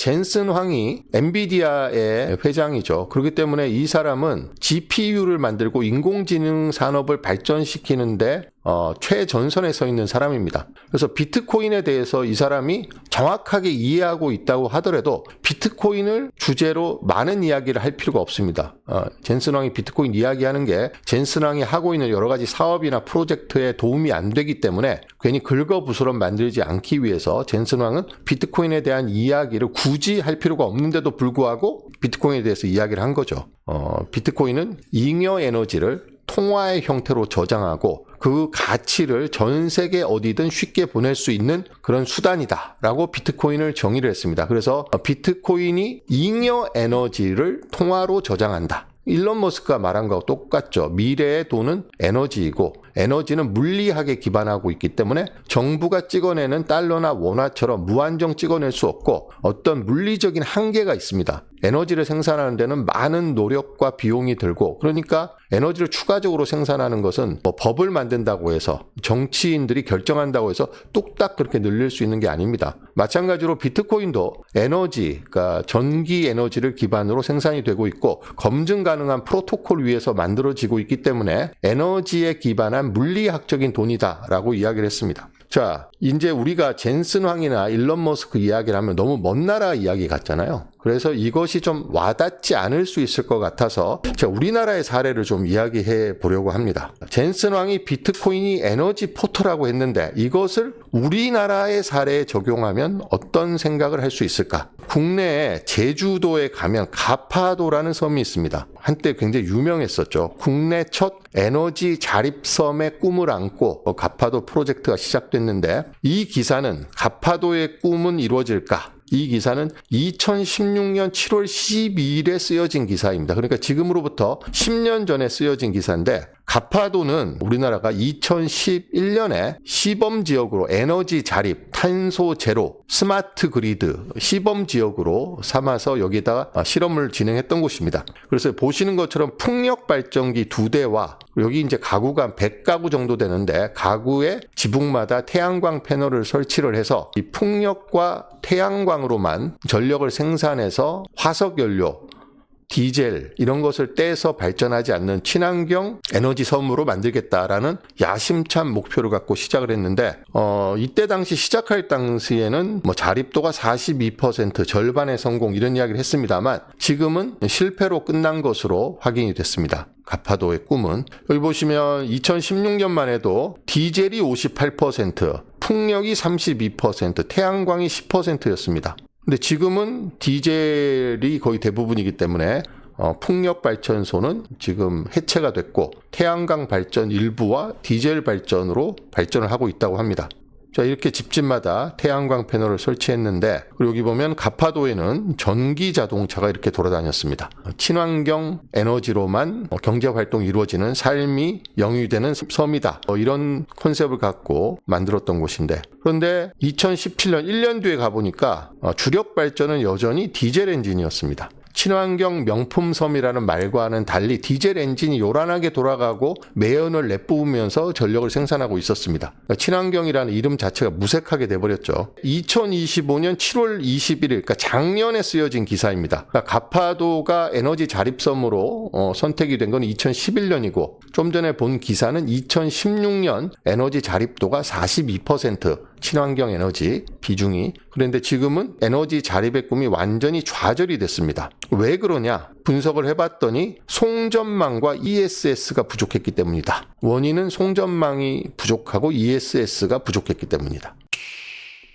젠슨 황이 엔비디아의 회장이죠. 그렇기 때문에 이 사람은 GPU를 만들고 인공지능 산업을 발전시키는데 최전선에 서 있는 사람입니다. 그래서 비트코인에 대해서 이 사람이 정확하게 이해하고 있다고 하더라도 비트코인을 주제로 많은 이야기를 할 필요가 없습니다. 젠슨 황이 비트코인 이야기하는 게 젠슨 황이 하고 있는 여러 가지 사업이나 프로젝트에 도움이 안 되기 때문에 괜히 긁어부스럼 만들지 않기 위해서 젠슨 황은 비트코인에 대한 이야기를 굳이 할 필요가 없는데도 불구하고 비트코인에 대해서 이야기를 한 거죠. 비트코인은 잉여 에너지를 통화의 형태로 저장하고 그 가치를 전 세계 어디든 쉽게 보낼 수 있는 그런 수단이다라고 비트코인을 정의를 했습니다. 그래서 비트코인이 잉여 에너지를 통화로 저장한다. 일론 머스크가 말한 거하고 똑같죠. 미래의 돈은 에너지이고 에너지는 물리학에 기반하고 있기 때문에 정부가 찍어내는 달러나 원화처럼 무한정 찍어낼 수 없고 어떤 물리적인 한계가 있습니다. 에너지를 생산하는 데는 많은 노력과 비용이 들고 그러니까 에너지를 추가적으로 생산하는 것은 법을 만든다고 해서 정치인들이 결정한다고 해서 뚝딱 그렇게 늘릴 수 있는 게 아닙니다. 마찬가지로 비트코인도 에너지, 그러니까 전기 에너지를 기반으로 생산이 되고 있고 검증 가능한 프로토콜 위에서 만들어지고 있기 때문에 에너지에 기반한 물리학적인 돈이다라고 이야기를 했습니다. 자, 이제 우리가 젠슨 황이나 일론 머스크 이야기를 하면 너무 먼 나라 이야기 같잖아요. 그래서 이것이 좀 와닿지 않을 수 있을 것 같아서 제가 우리나라의 사례를 좀 이야기해 보려고 합니다. 젠슨 황이 비트코인이 에너지 포터라고 했는데 이것을 우리나라의 사례에 적용하면 어떤 생각을 할 수 있을까? 국내에 제주도에 가면 가파도라는 섬이 있습니다. 한때 굉장히 유명했었죠. 국내 첫 에너지 자립섬의 꿈을 안고 가파도 프로젝트가 시작됐는데 이 기사는 가파도의 꿈은 이루어질까? 이 기사는 2016년 7월 12일에 쓰여진 기사입니다. 그러니까 지금으로부터 10년 전에 쓰여진 기사인데 가파도는 우리나라가 2011년에 시범지역으로 에너지 자립, 탄소 제로, 스마트 그리드 시범지역으로 삼아서 여기다가 실험을 진행했던 곳입니다. 그래서 보시는 것처럼 풍력 발전기 2대와 여기 이제 가구가 한 100가구 정도 되는데 가구의 지붕마다 태양광 패널을 설치를 해서 이 풍력과 태양광으로만 전력을 생산해서 화석연료, 디젤 이런 것을 떼서 발전하지 않는 친환경 에너지 섬으로 만들겠다라는 야심찬 목표를 갖고 시작을 했는데 이때 당시 시작할 당시에는 자립도가 42% 절반의 성공 이런 이야기를 했습니다만 지금은 실패로 끝난 것으로 확인이 됐습니다. 가파도의 꿈은 여기 보시면 2016년만 해도 디젤이 58%, 풍력이 32%, 태양광이 10%였습니다. 근데 지금은 디젤이 거의 대부분이기 때문에 풍력 발전소는 지금 해체가 됐고 태양광 발전 일부와 디젤 발전으로 발전을 하고 있다고 합니다. 자, 이렇게 집집마다 태양광 패널을 설치했는데 그리고 여기 보면 가파도에는 전기 자동차가 이렇게 돌아다녔습니다. 친환경 에너지로만 경제 활동이 이루어지는 삶이 영위되는 섬이다. 이런 컨셉을 갖고 만들었던 곳인데 그런데 2017년 1년 뒤에 가보니까 주력 발전은 여전히 디젤 엔진이었습니다. 친환경 명품섬이라는 말과는 달리 디젤 엔진이 요란하게 돌아가고 매연을 내뿜으면서 전력을 생산하고 있었습니다. 그러니까 친환경이라는 이름 자체가 무색하게 돼버렸죠. 2025년 7월 21일, 그러니까 작년에 쓰여진 기사입니다. 그러니까 가파도가 에너지 자립섬으로 선택이 된 건 2011년이고 좀 전에 본 기사는 2016년 에너지 자립도가 42%, 친환경 에너지 비중이. 그런데 지금은 에너지 자립의 꿈이 완전히 좌절이 됐습니다. 왜 그러냐? 분석을 해봤더니 송전망과 ESS가 부족했기 때문이다. 원인은 송전망이 부족하고 ESS가 부족했기 때문이다.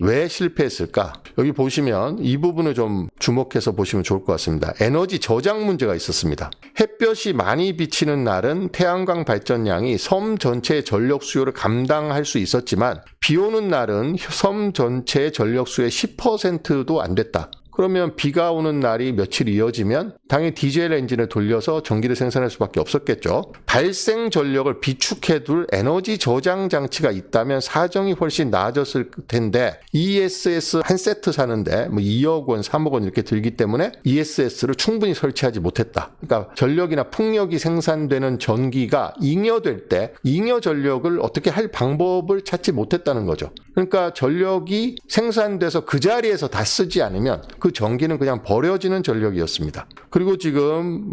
왜 실패했을까? 여기 보시면 이 부분을 좀 주목해서 보시면 좋을 것 같습니다. 에너지 저장 문제가 있었습니다. 햇볕이 많이 비치는 날은 태양광 발전량이 섬 전체의 전력 수요를 감당할 수 있었지만 비 오는 날은 섬 전체의 전력 수의 10%도 안 됐다. 그러면 비가 오는 날이 며칠 이어지면 당연히 디젤 엔진을 돌려서 전기를 생산할 수밖에 없었겠죠. 발생 전력을 비축해둘 에너지 저장 장치가 있다면 사정이 훨씬 나아졌을 텐데 ESS 한 세트 사는데 2억 원, 3억 원 이렇게 들기 때문에 ESS를 충분히 설치하지 못했다. 그러니까 전력이나 풍력이 생산되는 전기가 잉여될 때 잉여 전력을 어떻게 할 방법을 찾지 못했다는 거죠. 그러니까 전력이 생산돼서 그 자리에서 다 쓰지 않으면 그 전기는 그냥 버려지는 전력이었습니다. 그리고 지금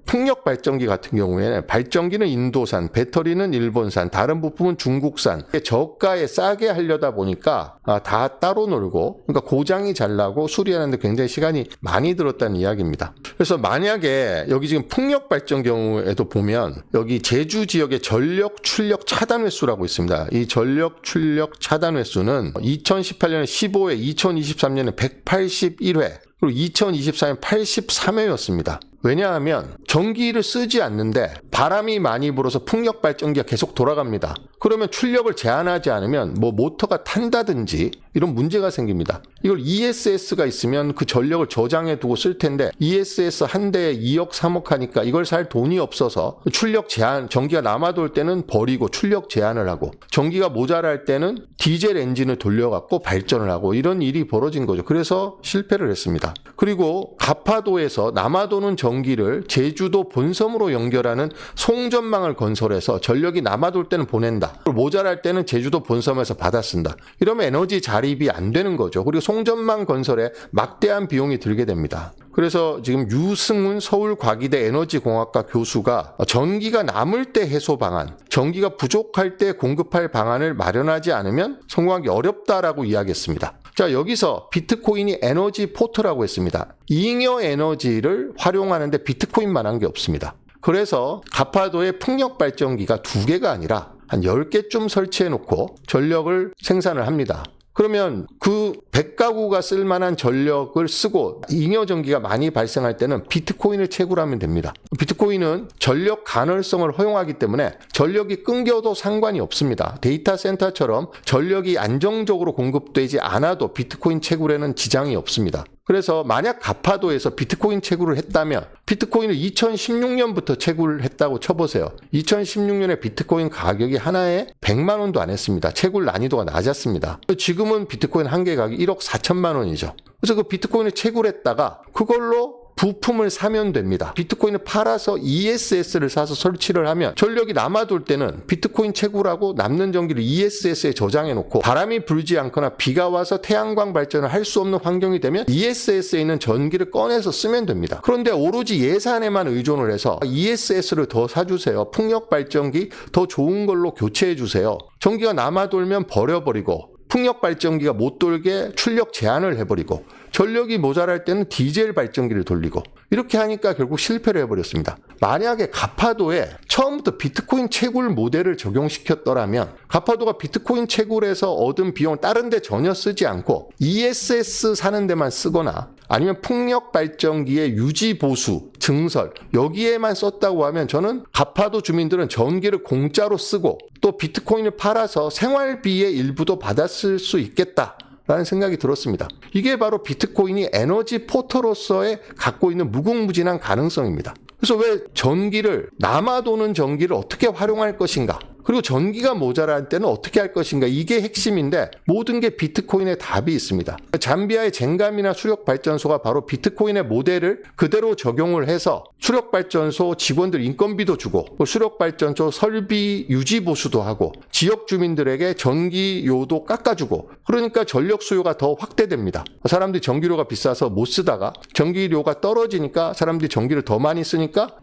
풍력 발전기 같은 경우에는 발전기는 인도산, 배터리는 일본산, 다른 부품은 중국산. 저가에 싸게 하려다 보니까 다 따로 놀고, 그러니까 고장이 잘 나고 수리하는데 굉장히 시간이 많이 들었다는 이야기입니다. 그래서 만약에 여기 지금 풍력 발전 경우에도 보면 여기 제주 지역의 전력 출력 차단 횟수라고 있습니다. 이 전력 출력 차단 횟수는 2018년에 15회, 2023년에 181회, 그리고 2024년 83회였습니다. 왜냐하면 전기를 쓰지 않는데 바람이 많이 불어서 풍력 발전기가 계속 돌아갑니다. 그러면 출력을 제한하지 않으면 모터가 탄다든지 이런 문제가 생깁니다. 이걸 ESS가 있으면 그 전력을 저장해 두고 쓸 텐데 ESS 한 대에 2억 3억 하니까 이걸 살 돈이 없어서 출력 제한, 전기가 남아돌 때는 버리고 출력 제한을 하고 전기가 모자랄 때는 디젤 엔진을 돌려갖고 발전을 하고 이런 일이 벌어진 거죠. 그래서 실패를 했습니다. 그리고 가파도에서 남아도는 전기를 제주도 본섬으로 연결하는 송전망을 건설해서 전력이 남아돌 때는 보낸다. 모자랄 때는 제주도 본섬에서 받아 쓴다. 이러면 에너지 자립이 안 되는 거죠. 그리고 송전망 건설에 막대한 비용이 들게 됩니다. 그래서 지금 유승훈 서울과기대 에너지공학과 교수가 전기가 남을 때 해소 방안, 전기가 부족할 때 공급할 방안을 마련하지 않으면 성공하기 어렵다라고 이야기했습니다. 자, 여기서 비트코인이 에너지 포트라고 했습니다. 잉여 에너지를 활용하는데 비트코인만한 게 없습니다. 그래서 가파도에 풍력 발전기가 2개가 아니라 한 10개쯤 설치해 놓고 전력을 생산을 합니다. 그러면 그 100가구가 쓸만한 전력을 쓰고 잉여 전기가 많이 발생할 때는 비트코인을 채굴 하면 됩니다. 비트코인은 전력 간헐성을 허용하기 때문에 전력이 끊겨도 상관이 없습니다. 데이터 센터처럼 전력이 안정적으로 공급되지 않아도 비트코인 채굴에는 지장이 없습니다. 그래서 만약 가파도에서 비트코인 채굴을 했다면 비트코인을 2016년부터 채굴을 했다고 쳐보세요. 2016년에 비트코인 가격이 하나에 100만 원도 안 했습니다. 채굴 난이도가 낮았습니다. 지금은 비트코인 한 개 가격이 1억 4천만 원이죠. 그래서 그 비트코인을 채굴했다가 그걸로 부품을 사면 됩니다. 비트코인을 팔아서 ESS를 사서 설치를 하면 전력이 남아돌 때는 비트코인 채굴하고 남는 전기를 ESS에 저장해 놓고 바람이 불지 않거나 비가 와서 태양광 발전을 할 수 없는 환경이 되면 ESS에 있는 전기를 꺼내서 쓰면 됩니다. 그런데 오로지 예산에만 의존을 해서 ESS를 더 사주세요. 풍력 발전기 더 좋은 걸로 교체해 주세요. 전기가 남아돌면 버려버리고 풍력 발전기가 못 돌게 출력 제한을 해버리고 전력이 모자랄 때는 디젤 발전기를 돌리고 이렇게 하니까 결국 실패를 해버렸습니다. 만약에 가파도에 처음부터 비트코인 채굴 모델을 적용시켰더라면 가파도가 비트코인 채굴에서 얻은 비용을 다른 데 전혀 쓰지 않고 ESS 사는 데만 쓰거나 아니면 풍력 발전기의 유지 보수, 증설 여기에만 썼다고 하면 저는 가파도 주민들은 전기를 공짜로 쓰고 또 비트코인을 팔아서 생활비의 일부도 받았을 수 있겠다. 라는 생각이 들었습니다. 이게 바로 비트코인이 에너지 포터로서의 갖고 있는 무궁무진한 가능성입니다. 그래서 왜 전기를 남아도는 전기를 어떻게 활용할 것인가? 그리고 전기가 모자랄 때는 어떻게 할 것인가? 이게 핵심인데 모든 게 비트코인의 답이 있습니다. 잠비아의 젠감이나 수력발전소가 바로 비트코인의 모델을 그대로 적용을 해서 수력발전소 직원들 인건비도 주고 수력발전소 설비 유지 보수도 하고 지역 주민들에게 전기료도 깎아주고 그러니까 전력 수요가 더 확대됩니다. 사람들이 전기료가 비싸서 못 쓰다가 전기료가 떨어지니까 사람들이 전기를 더 많이 쓰니까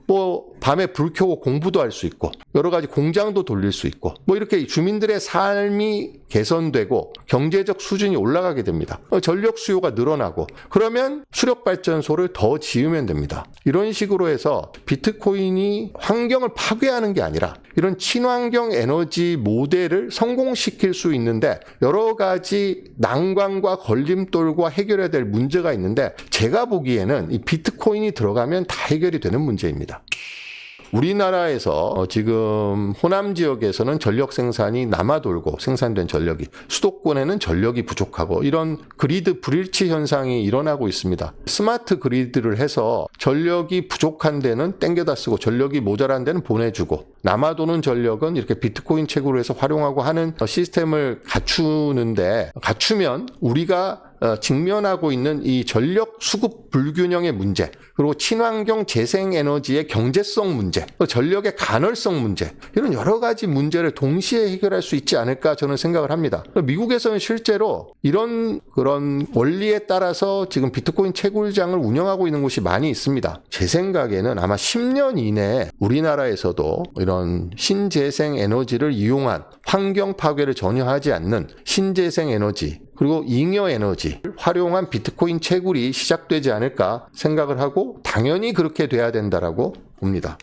밤에 불 켜고 공부도 할 수 있고 여러 가지 공장도 돌릴 수 있고 이렇게 주민들의 삶이 개선되고 경제적 수준이 올라가게 됩니다. 전력 수요가 늘어나고 그러면 수력발전소를 더 지으면 됩니다. 이런 식으로 해서 비트코인이 환경을 파괴하는 게 아니라 이런 친환경 에너지 모델을 성공시킬 수 있는데 여러 가지 난관과 걸림돌과 해결해야 될 문제가 있는데 제가 보기에는 이 비트코인이 들어가면 다 해결이 되는 문제입니다. 우리나라에서 지금 호남 지역에서는 전력 생산이 남아돌고 생산된 전력이 수도권에는 전력이 부족하고 이런 그리드 불일치 현상이 일어나고 있습니다. 스마트 그리드를 해서 전력이 부족한 데는 땡겨다 쓰고 전력이 모자란 데는 보내주고 남아도는 전력은 이렇게 비트코인 채굴을 해서 활용하고 하는 시스템을 갖추면 우리가 직면하고 있는 이 전력 수급 불균형의 문제 그리고 친환경 재생에너지의 경제성 문제, 전력의 간헐성 문제, 이런 여러 가지 문제를 동시에 해결할 수 있지 않을까 저는 생각을 합니다. 미국에서는 실제로 이런 그런 원리에 따라서 지금 비트코인 채굴장을 운영하고 있는 곳이 많이 있습니다. 제 생각에는 아마 10년 이내에 우리나라에서도 이런 신재생 에너지를 이용한 환경 파괴를 전혀 하지 않는 신재생 에너지 그리고 잉여 에너지 활용한 비트코인 채굴이 시작되지 않을까 생각을 하고 당연히 그렇게 돼야 된다라고 봅니다.